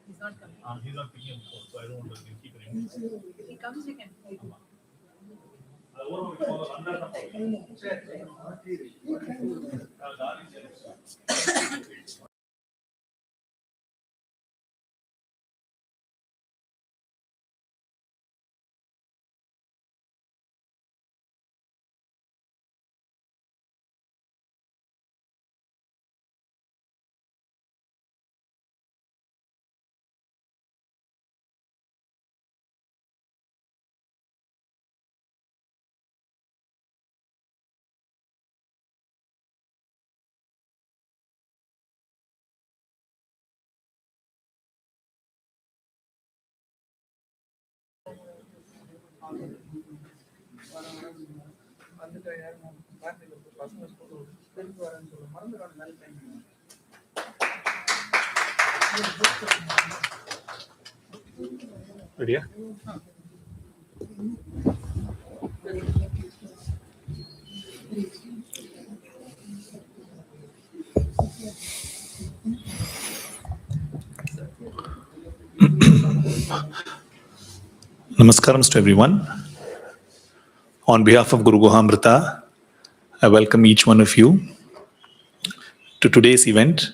He's not coming. He's not picking up phone, so I don't want to keep ringing. If he comes, you can play. Ready? Namaskaram to everyone. On behalf of Guru Guhamrita, I welcome each one of you to today's event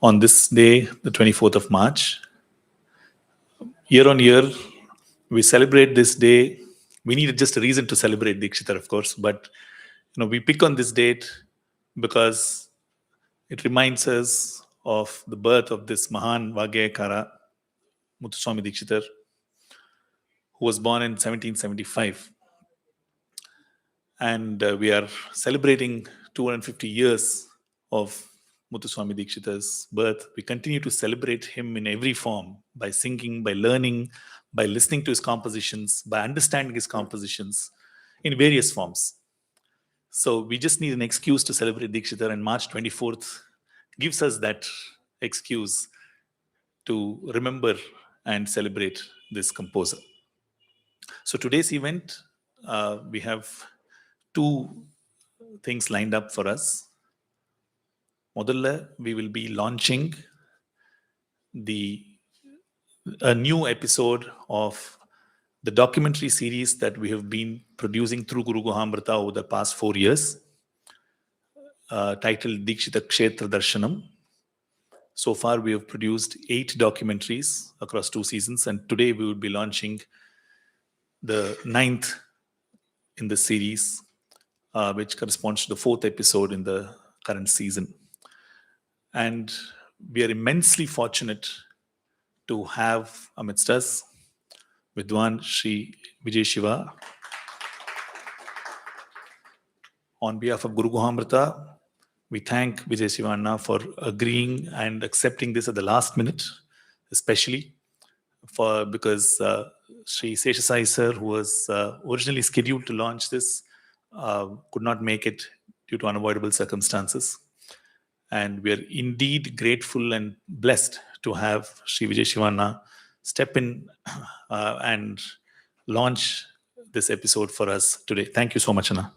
on this day, the 24th of March. Year on year, we celebrate this day. We needed just a reason to celebrate Dikshitar, of course, but we pick on this date because it reminds us of the birth of this Mahan Vagyayakara, Muthuswami Dikshitar, who was born in 1775. And we are celebrating 250 years of Muthuswami Dikshitar's birth. We continue to celebrate him in every form, by singing, by learning, by listening to his compositions, by understanding his compositions in various forms. So we just need an excuse to celebrate Dikshitar, and March 24th gives us that excuse to remember and celebrate this composer. So today's event, we have two things lined up for us. Modalla, we will be launching a new episode of the documentary series that we have been producing through Guru Guhamrita over the past 4 years, titled Dikshita Kshetra Darshanam. So far, we have produced 8 documentaries across 2 seasons, and today we will be launching the 9th in the series, which corresponds to the 4th episode in the current season. And we are immensely fortunate to have amidst us Vidwan Shri Vijay Siva. On behalf of Guru Guhamrita, we thank Vijay Siva for agreeing and accepting this at the last minute, especially because Sri Seshasai sir, who was originally scheduled to launch this, could not make it due to unavoidable circumstances. And we are indeed grateful and blessed to have Sri Vijay Siva step in and launch this episode for us today. Thank you so much, Anna.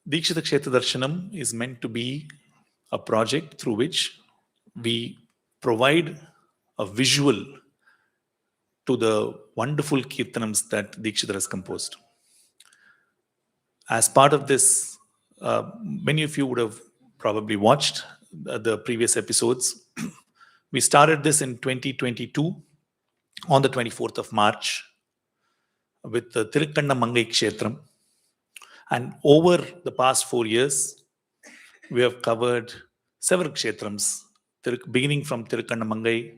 Dikshita Kshetra Darshanam is meant to be a project through which we provide a visual to the wonderful kirtanams that Dikshita has composed. As part of this, many of you would have probably watched the previous episodes. We started this in 2022 on the 24th of March with the Mangai Kshetram. And over the past 4 years, we have covered several kshetrams, beginning from Mangai,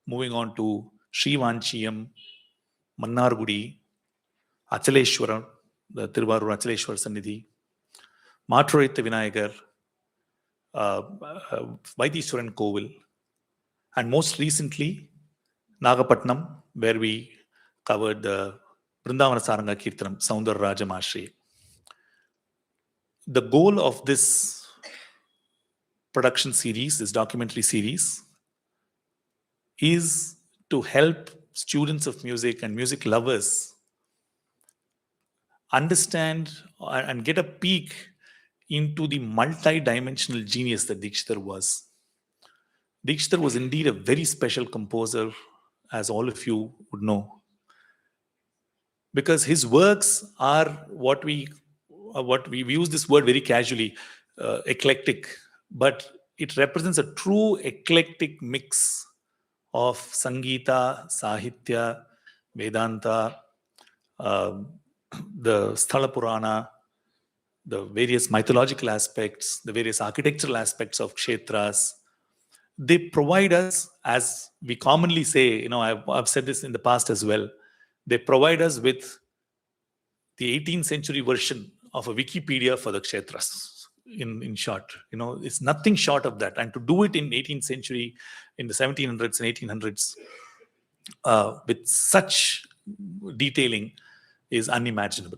moving on to Srivanchiyam, Mannargudi, Achaleshwaram, the Tiruvarur Achaleshwar Sannidhi, Maathuritha Vinayagar, Vaidishwaran Kovil, and most recently, Nagapatnam, where we covered the Vrindavana Saranga Kirtanam, Soundar Rajamashri. The goal of this production series, this documentary series, is to help students of music and music lovers understand and get a peek into the multi-dimensional genius that Dikshitar was. Dikshitar was indeed a very special composer, as all of you would know, because his works are what we use this word very casually, eclectic, but it represents a true eclectic mix of Sangeeta, Sahitya, Vedanta, the Sthala Purana, the various mythological aspects, the various architectural aspects of kshetras. They provide us, as we commonly say, I've said this in the past as well, they provide us with the 18th century version of a Wikipedia for the kshetras. In short, it's nothing short of that. And to do it in 18th century, in the 1700s and 1800s, with such detailing is unimaginable.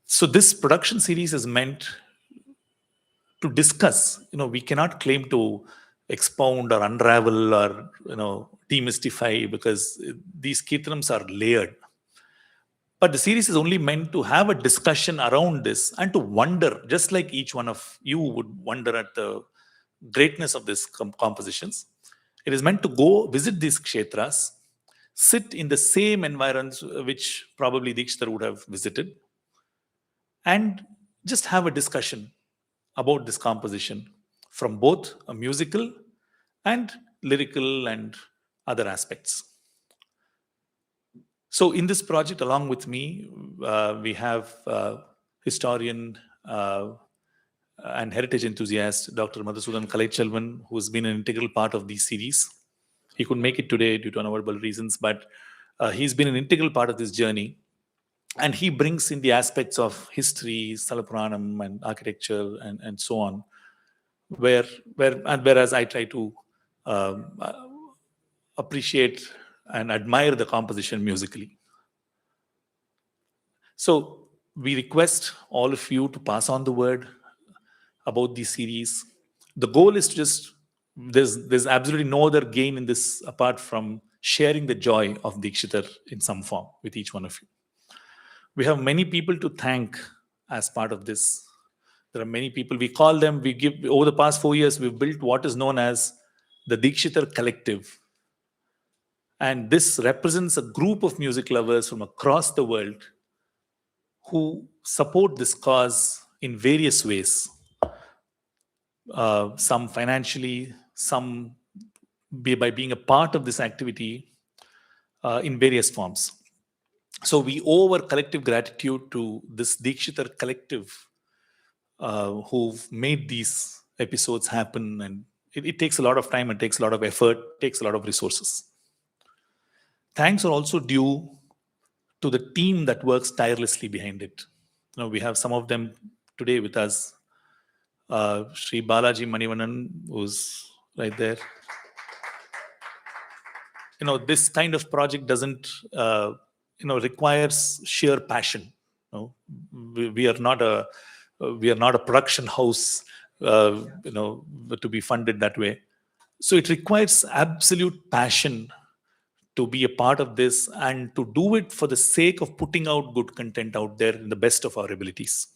So this production series is meant to discuss. We cannot claim to expound or unravel or demystify, because these kirtanams are layered. But the series is only meant to have a discussion around this and to wonder, just like each one of you would wonder at the greatness of these compositions. It is meant to go visit these kshetras, sit in the same environs which probably Dikshitar would have visited, and just have a discussion about this composition from both a musical and lyrical and other aspects. So in this project, along with me, we have historian and heritage enthusiast, Dr. Madhusudan Kalaichelvan, who's been an integral part of these series. He couldn't make it today due to unavoidable reasons, but he's been an integral part of this journey. And he brings in the aspects of history, Sthala and architecture, and so on, whereas I try to appreciate and admire the composition musically. So we request all of you to pass on the word about these series. The goal is to just, there's absolutely no other gain in this apart from sharing the joy of Dikshitar in some form with each one of you. We have many people to thank as part of this. There are many people, we call them, over the past 4 years, we've built what is known as the Dikshitar Collective. And this represents a group of music lovers from across the world who support this cause in various ways. Some financially, some by being a part of this activity in various forms. So we owe our collective gratitude to this Dikshitar Collective who've made these episodes happen. And it takes a lot of time, it takes a lot of effort, it takes a lot of resources. Thanks are also due to the team that works tirelessly behind it. We have some of them today with us. Sri Balaji Manivanan, who's right there. This kind of project doesn't, requires sheer passion. We are not a production house, to be funded that way. So it requires absolute passion to be a part of this and to do it for the sake of putting out good content out there in the best of our abilities.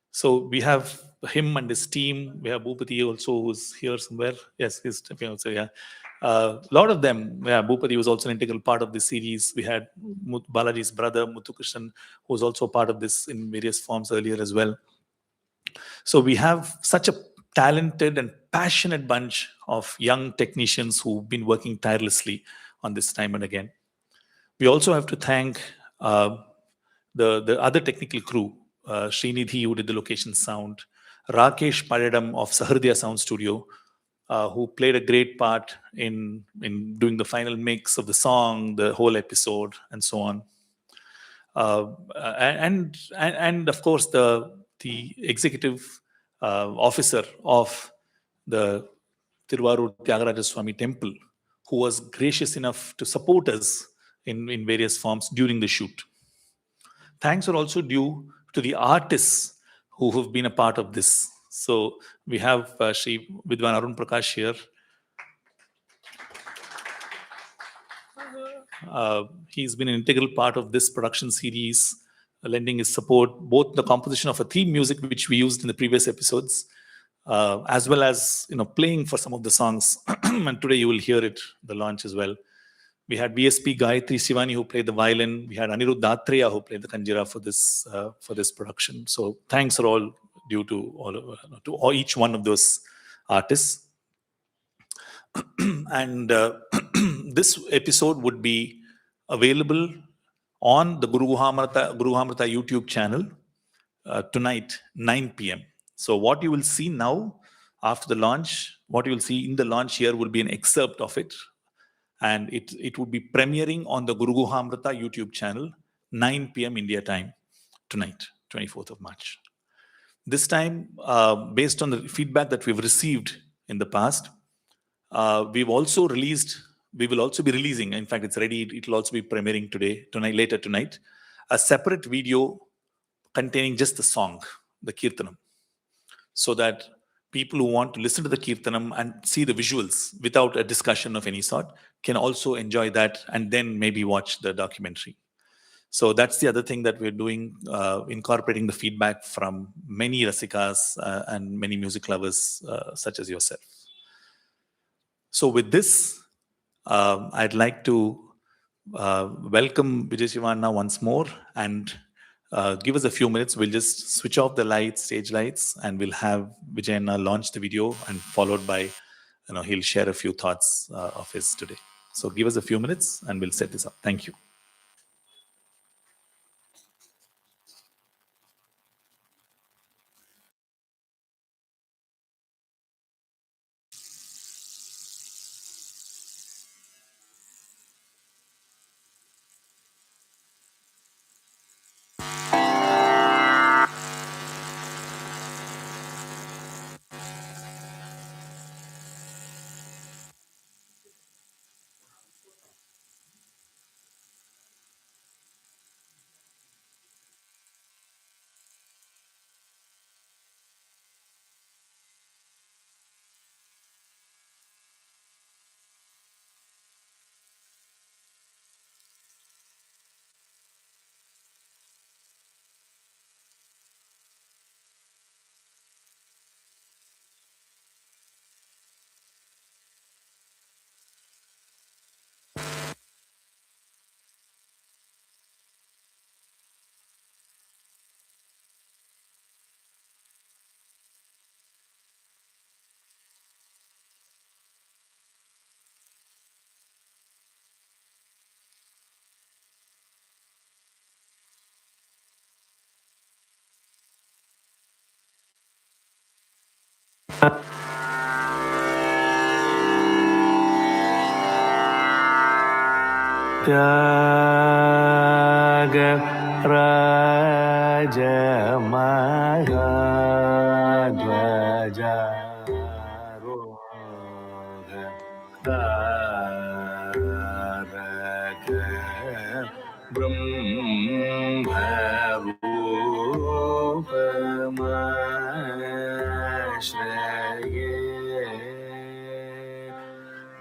So we have him and his team. We have Bhupati also, who's here somewhere. Yes, he's also, yeah. A lot of them, Bhupati was also an integral part of this series. We had Balaji's brother, Muthukrishnan, who was also part of this in various forms earlier as well. So we have such a talented and passionate bunch of young technicians who've been working tirelessly on this time and again. We also have to thank the other technical crew, Srinidhi, who did the location sound, Rakesh Paradam of Sahridya Sound Studio, who played a great part in doing the final mix of the song, the whole episode, and so on. And of course the executive officer of the Tiruvarur Tyagaraja Swami temple, who was gracious enough to support us in various forms during the shoot. Thanks are also due to the artists who have been a part of this. So we have Shri Vidwan Arun Prakash here. He's been an integral part of this production series, lending his support, both the composition of a theme music, which we used in the previous episodes, as well as playing for some of the songs. And today you will hear it, the launch as well. We had BSP Gayatri Sivani, who played the violin. We had Anirudh Datreya, who played the kanjira for this production. So thanks are all due to each one of those artists. And this episode would be available on the Guru Guhamrita YouTube channel tonight, 9 p.m. So what you will see now after the launch, what you will see in the launch here will be an excerpt of it. And it would be premiering on the Guru Guhamrita YouTube channel, 9 p.m. India time, tonight, 24th of March. This time, based on the feedback that we've received in the past, we will also be releasing, in fact, it's ready, it will also be premiering later tonight, a separate video containing just the song, the Kirtanam, so that people who want to listen to the Kirtanam and see the visuals without a discussion of any sort can also enjoy that and then maybe watch the documentary. So that's the other thing that we're doing, incorporating the feedback from many Rasikas and many music lovers such as yourself. So with this, I'd like to welcome Vijay Sivanna once more and give us a few minutes. We'll just switch off the stage lights, and we'll have Vijay launch the video, and followed by, he'll share a few thoughts of his today. So give us a few minutes and we'll set this up. Thank you. त्याग राज महाध्वजारोह तारक ब्रह्मरूपमाश्रये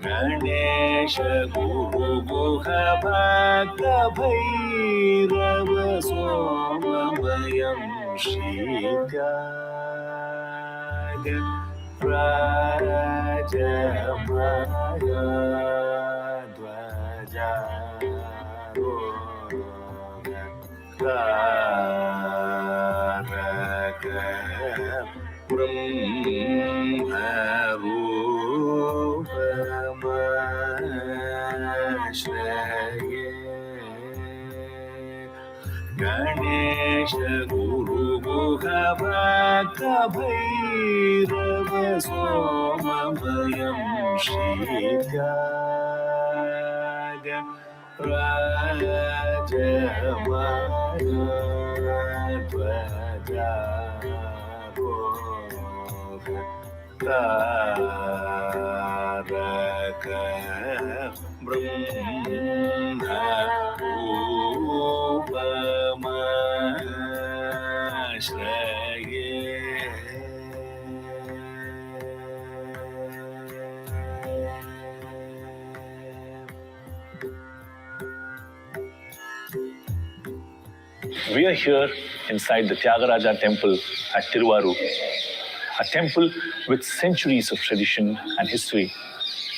गणेश गुरु गुह भक्त Bhairav सोममयं श्रीत्याग Ganesha Guru Guha Bhakta Bhairava Somamayam Shritaga Rajamaya Dvaja Roga Taraka Brahma We are here inside the Tyagaraja temple at Tiruvarur, a temple with centuries of tradition and history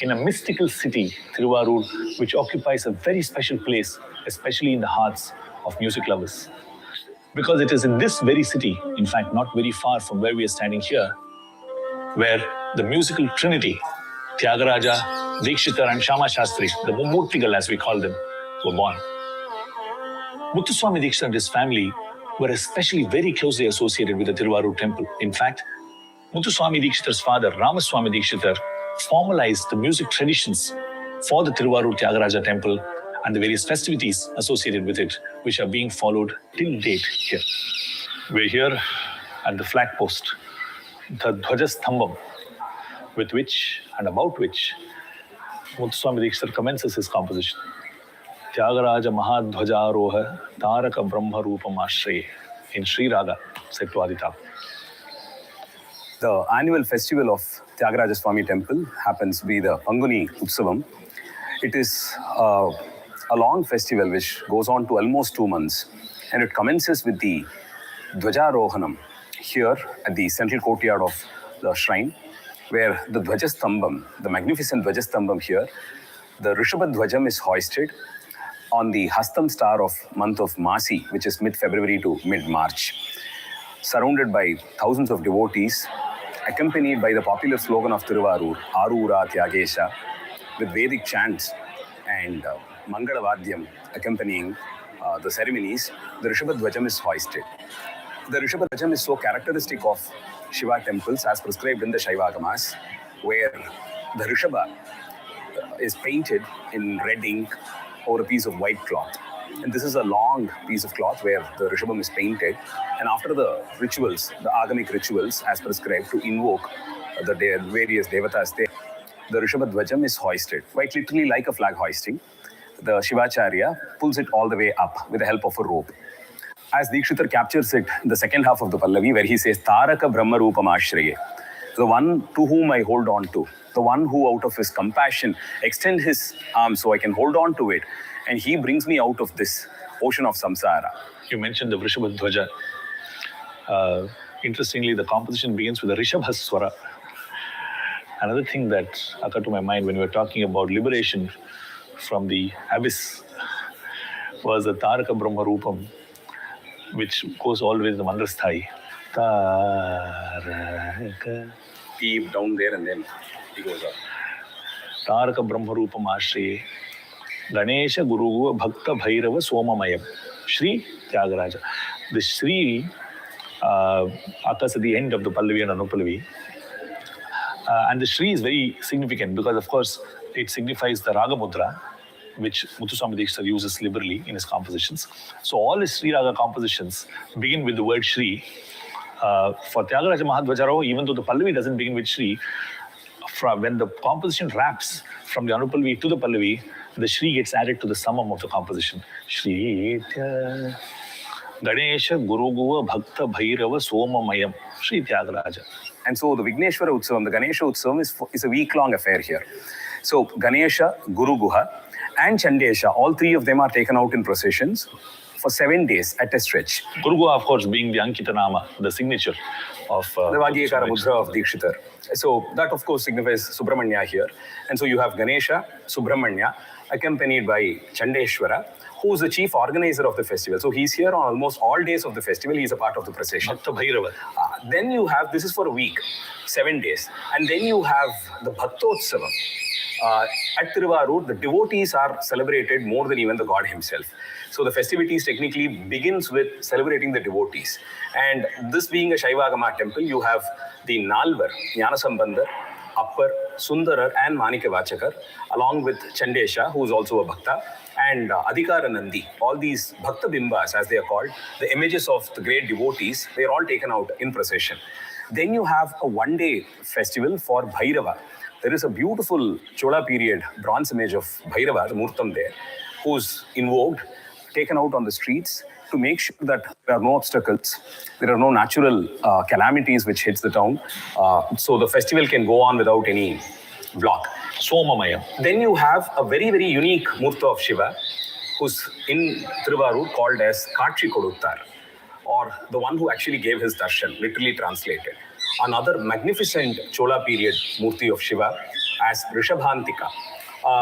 in a mystical city, Tiruvarur, which occupies a very special place, especially in the hearts of music lovers. Because it is in this very city, in fact, not very far from where we are standing here, where the musical trinity, Tyagaraja, Dikshitar and Shama Shastri, the Mummurtigal as we call them, were born. Muthuswami Dikshitar and his family were especially very closely associated with the Tiruvarur temple. In fact, Muthuswami Dikshitar's father, Ramaswamy Dikshitar, formalized the music traditions for the Tiruvarur Tyagaraja temple and the various festivities associated with it, which are being followed till date here. We're here at the flag post, the Dhwajastambam, with which and about which Muthuswami Dikshitar commences his composition. Tyagaraja Mahadhwajaroha Taraka Brahma Rupam Ashraye in Sri Raga, set to Aditya. The annual festival of Tyagaraja Swami Temple happens to be the Panguni Utsavam. It is a long festival which goes on to almost 2 months, and it commences with the Dhwajarohanam here at the central courtyard of the shrine, where the Dhwajastambam, the magnificent Dhwajastambam here, the Rishabha Dhwajam is hoisted on the Hastam star of month of Masi, which is mid-February to mid-March, surrounded by thousands of devotees, accompanied by the popular slogan of Tiruvarur, Arura Tyagesha, with Vedic chants and Mangala Vadyam accompanying the ceremonies. The Rishabha Dhwajam is hoisted. The Rishabha Dhwajam is so characteristic of Shiva temples as prescribed in the Shaiva Agamas, where the Rishabha is painted in red ink over a piece of white cloth. And this is a long piece of cloth where the Rishabham is painted. And after the rituals, the agamic rituals as prescribed to invoke the various devatas there, the Rishabha Dhwajam is hoisted, quite literally like a flag hoisting. The Shivacharya pulls it all the way up with the help of a rope. As Dikshitar captures it in the second half of the Pallavi, where he says, Taraka Brahma Rupam Ashraye, the one to whom I hold on to, the one who out of his compassion extend his arms so I can hold on to it, and he brings me out of this ocean of samsara. You mentioned the Rishabha Dhwaja. Interestingly, the composition begins with a Rishabha Swara. Another thing that occurred to my mind when we were talking about liberation from the abyss was the Taraka Brahma Rupam, which goes always the Mandrasthai. Taraka. Deep down there and then he goes up. Taraka Brahma Rupam Ashraye Ganesha Guru Bhakta Bhairava Somamayam Sri Tyagaraja. The Sri occurs at the end of the Pallavi and Anupallavi. And the Sri is very significant because, of course, it signifies the Raga Mudra, which Muthuswami Dikshitar uses liberally in his compositions. So all his Sri Raga compositions begin with the word Sri. For Tyagaraja Mahadhwajarao, even though the Pallavi doesn't begin with Sri, when the composition wraps from the Anupallavi to the Pallavi, the Shri gets added to the summum of the composition. Shri Ganesha Guru Guva Bhakta Bhairava Somamayam Shri Tyagaraja. And so the Vigneshwara Utsavam, the Ganesha Utsavam is a week-long affair here. So Ganesha, Guru Guha and Chandesha, all three of them are taken out in processions for 7 days at a stretch. Guru, of course, being the Ankita Nama, the signature of The Vagyekara Mudra of Dikshitar. So that of course signifies Subramanya here. And so you have Ganesha, Subramanya, accompanied by Chandeshwara, who is the chief organizer of the festival. So he's here on almost all days of the festival. He's a part of the procession. Bhakta Bhairava. Then you have, this is for a week, 7 days. And then you have the Bhaktotsavam. At Tiruvarur, the devotees are celebrated more than even the god himself. So the festivities technically begins with celebrating the devotees. And this being a Shaivagama temple, you have the Nalvar, Jnanasambandar, Appar, Sundarar and Manikavachakar, along with Chandesha, who is also a Bhakta, and Adhikara Nandi. All these Bhakta Bimbas, as they are called, the images of the great devotees, they are all taken out in procession. Then you have a one-day festival for Bhairava. There is a beautiful Chola period bronze image of Bhairava, the Murtam there, who's invoked, taken out on the streets to make sure that there are no obstacles, there are no natural calamities which hits the town, so the festival can go on without any block. Somamaya. Then you have a very, very unique Murta of Shiva, who's in Tiruvarur called as Kaatri Koduttar, or the one who actually gave his darshan, literally translated. Another magnificent Chola period Murti of Shiva as Rishabhantika.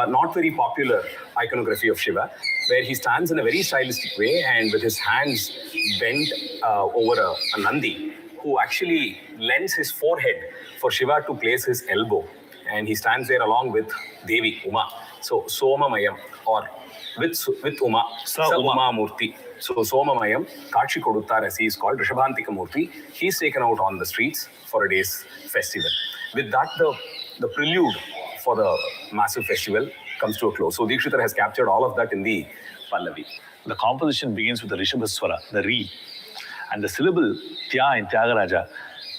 Not very popular iconography of Shiva, where he stands in a very stylistic way and with his hands bent over a Nandi, who actually lends his forehead for Shiva to place his elbow. And he stands there along with Devi, Uma. So, Somamayam, or with Uma, Sa Uma Murti. So, Somamayam, Kaatri Koduttar as he is called, Rishabhantika Murti, he's taken out on the streets for a day's festival. With that, the prelude for the massive festival comes to a close. So Dikshitar has captured all of that in the Pallavi. The composition begins with the Rishabhaswara, the Re, and the syllable Tya in Tyagaraja,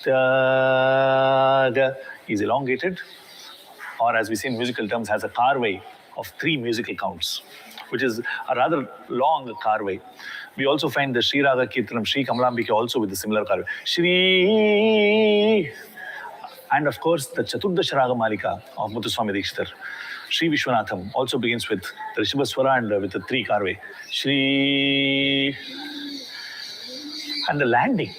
Tyaga, is elongated, or as we say in musical terms, has a carvey of 3 musical counts, which is a rather long carvey. We also find the Sri Raga Kirtanam, Sri Kamalambika also with a similar carvey. Shri, and of course the Chaturdasha Raga Malika of Muthuswami Dikshitar, Sri Vishwanatham, also begins with the Rishabhaswara and with the 3 carvey. Shri, and the landing.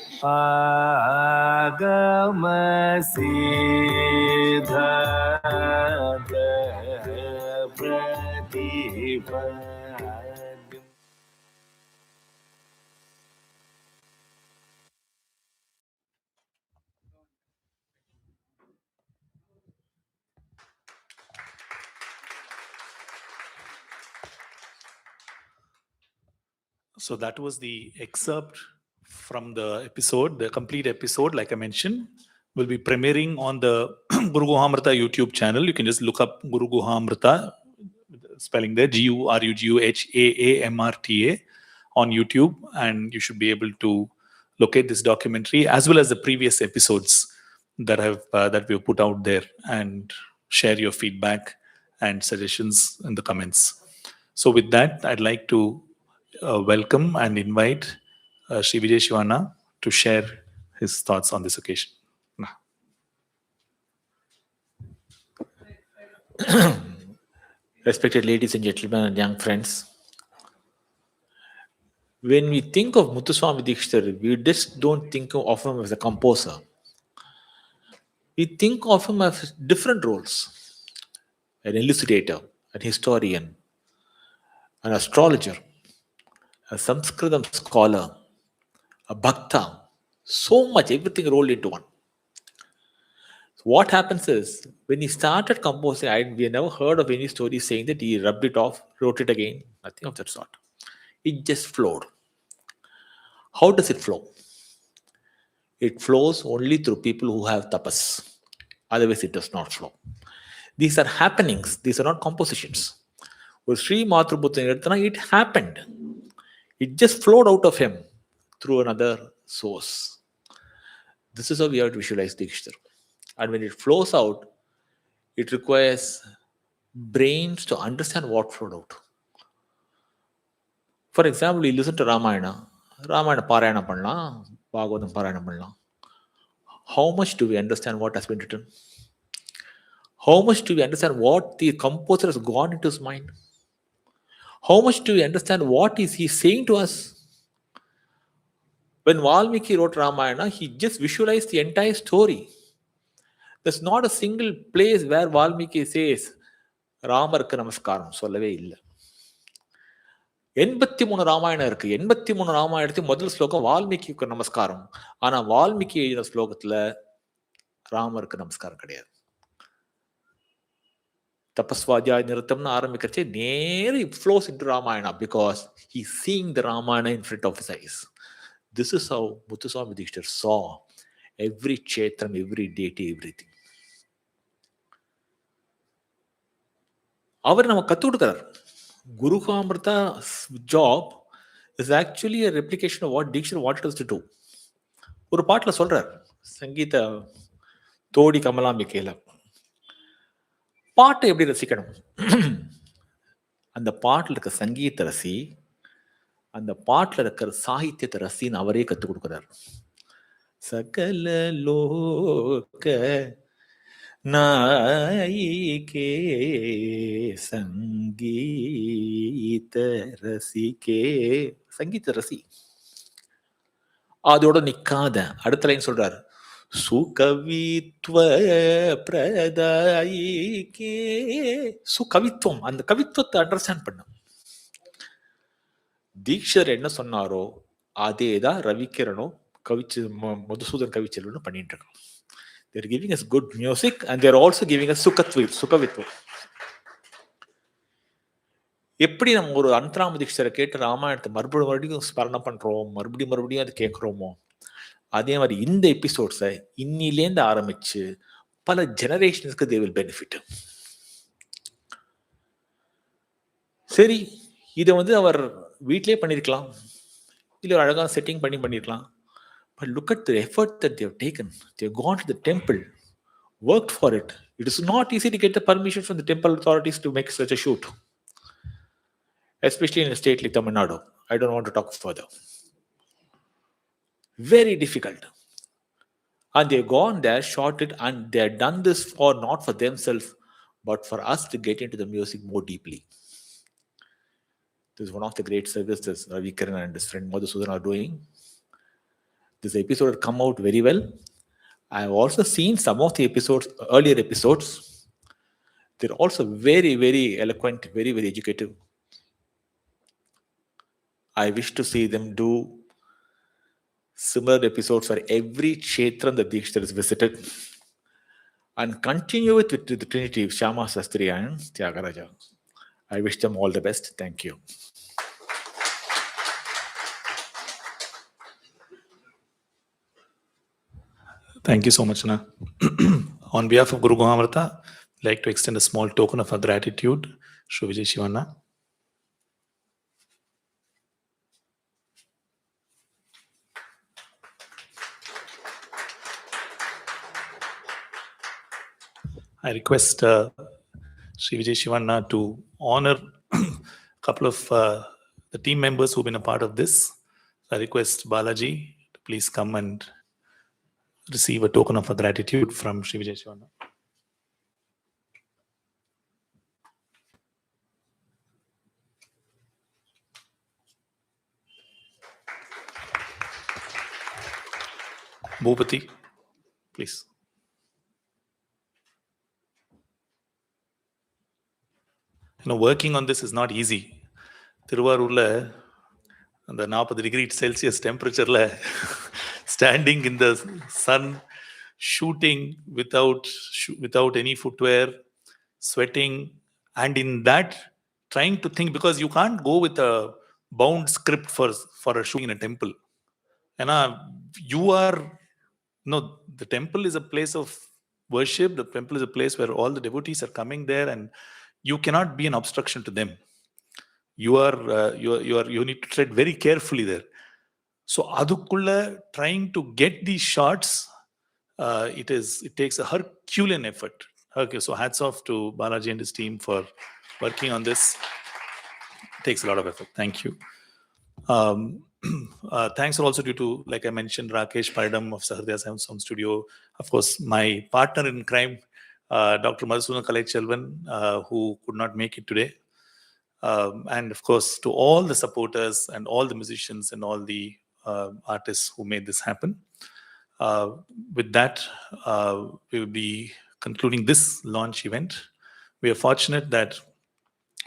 So that was the excerpt from the episode. The complete episode, like I mentioned, will be premiering on the Guru Guhamrita YouTube channel. You can just look up Guru Guhamrita, spelling there, Guruhaamrta on YouTube, and you should be able to locate this documentary as well as the previous episodes that we have put out there, and share your feedback and suggestions in the comments. So with that, I'd like to welcome and invite Sri Vijay Shivana to share his thoughts on this occasion. Respected ladies and gentlemen and young friends, when we think of Muthuswami Dikshitar, we just don't think of him as a composer. We think of him as different roles: an elucidator, an historian, an astrologer, a Sanskritam scholar, a bhakta, so much, everything rolled into one. What happens is, when he started composing, we never heard of any story saying that he rubbed it off, wrote it again, nothing of that sort. It just flowed. How does it flow? It flows only through people who have tapas. Otherwise, it does not flow. These are happenings, these are not compositions. With Sri Matrubhuta, it happened. It just flowed out of him through another source. This is how we have to visualize Dikshitar. And when it flows out, it requires brains to understand what flowed out. For example, you listen to Ramayana Parayana panna, Bhagavatam Parayana panna. How much do we understand what has been written? How much do we understand what the composer has gone into his mind? How much do we understand what is he saying to us? When Valmiki wrote Ramayana, he just visualized the entire story. There's not a single place where Valmiki says, ராமருக்கு நமஸ்காரம் சொல்லவே இல்லை. 83 ராமாயணம் இருக்கு. 83 ராமாயணத்துக்கு முதல் ஸ்லோகம் வால்மீகிக்கு நமஸ்காரம். ஆனா வால்மீகி எழுதின ஸ்லோகத்துல ராமருக்கு நமஸ்காரம் கிடையாது. தபஸ்வாத்தியாய நிறுத்தம்னு ஆரம்பிக்கிறச்சே நேரே flows into Ramayana because he's seeing the Ramayana in front of his eyes. This is how Muthuswami Dikshithar saw every kshetram, every deity, everything. அவர் நம்ம கத்து கொடுக்கிறார். Gurukamrita's job is actually a replication of what Dikshithar wanted us to do. ஒரு பாட்டுல சொல்றார், சங்கீத தோடி கமலாம்பிக்கையில பாட்டை எப்படி ரசிக்கணும், அந்த பாட்டில் இருக்க சங்கீத ரசி, அந்த பாட்டில் இருக்கிற சாகித்யத்தை ரசின்னு அவரே கற்றுக் கொடுக்கிறார். சகல லோக நாயிகே சங்கீத ரசிகே. சங்கீத ரசி. அதோட நிக்காத அடுத்த லைன் சொல்றாரு, சுகவித்வ பிரதாயிகே. சுகவித்துவம், அந்த கவித்துவத்தை அண்டர்ஸ்டாண்ட் பண்ண. தீக்ஷர் என்ன சொன்னாரோ அதே தான் ரவிக்கிரனும் மதுசூதன் கவிச்செல்வனும் பண்ணிட்டு இருக்கோம். They're giving us good music and they're also giving us சுகவித்துவம். எப்படி நம்ம ஒரு அந்தராம தீக்ஷரை கேட்டு ராமாயணத்தை மறுபடியும் ஸ்மரணம் பண்றோம், மறுபடியும் அது கேட்கிறோமோ, அதே மாதிரி இந்த எபிசோட்ஸை இன்னிலேருந்து ஆரம்பிச்சு பல ஜெனரேஷன்ஸ்க்கு they will benefit. சரி, இதை அவர் வீட்டிலே பண்ணியிருக்கலாம், இல்லை ஒரு அழகாக செட்டிங் பண்ணியிருக்கலாம். But look at the effort that they have taken. They have gone to the temple, worked for it. It is not easy to get the permission from the temple authorities to make such a shoot, especially in a state like Tamil Nadu. I don't want to talk further. Very difficult. And they have gone there, shot it, and they have done this not for themselves, but for us to get into the music more deeply. This is one of the great services Ravi Kiran and his friend Madhusudan are doing. This episode had come out very well. I have also seen some of the earlier episodes. They're also very, very eloquent, very, very educative. I wish to see them do similar episodes for every kshetram that Dikshithar has visited, and continue with the Trinity of Shyama Sastri and Tyagaraja. I wish them all the best. Thank you. Thank you so much, Anna. On behalf of Guru Guhamrita, I'd like to extend a small token of our gratitude. Shri Vijay Shivanna. I request Shri Vijay Shivanna to honor a couple of the team members who've been a part of this. I request Balaji to please come and receive a token of gratitude from Shri Vijay Shivanna. Bhupati, please. Working on this is not easy. Tiruvarurla, அந்த 40 degree Celsius temperature, standing in the sun, shooting without any footwear, sweating, and in that trying to think, because you can't go with a bound script for a shooting in a temple. And the temple is a place of worship. The temple is a place where all the devotees are coming there, and you cannot be an obstruction to them. You need to tread very carefully there. So adukulla trying to get these shots, it takes a Herculean effort. Okay, so hats off to Balaji and his team for working on this. It takes a lot of effort. Thank you. Thanks are also due to, like I mentioned, Rakesh Paridam of Sahardaya Sound Studio. Of course, my partner in crime, Dr. Madhusudan Kalaiselvan, who could not make it today. And of course, to all the supporters and all the musicians and all the artists who made this happen. With that, we will be concluding this launch event. We are fortunate that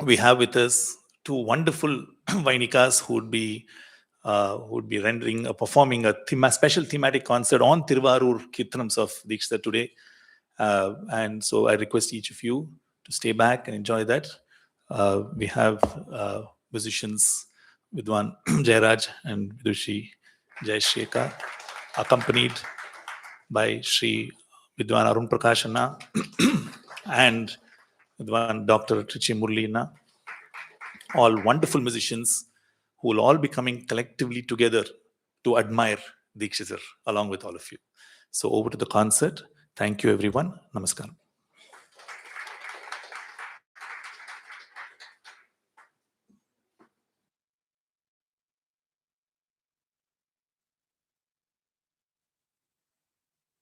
we have with us two wonderful Vainikas who would be rendering, performing a special thematic concert on Tiruvarur Kirtanams of Dikshita today. And so I request each of you to stay back and enjoy that. We have musicians Vidwan Jairaj and Vidushi Jayashekha, accompanied by Sri Vidwan Arun Prakashana and Vidwan Dr. Trichi Murlina, all wonderful musicians who will all be coming collectively together to admire Dikshitar along with all of you. So over to the concert. Thank you, everyone. Namaskaram.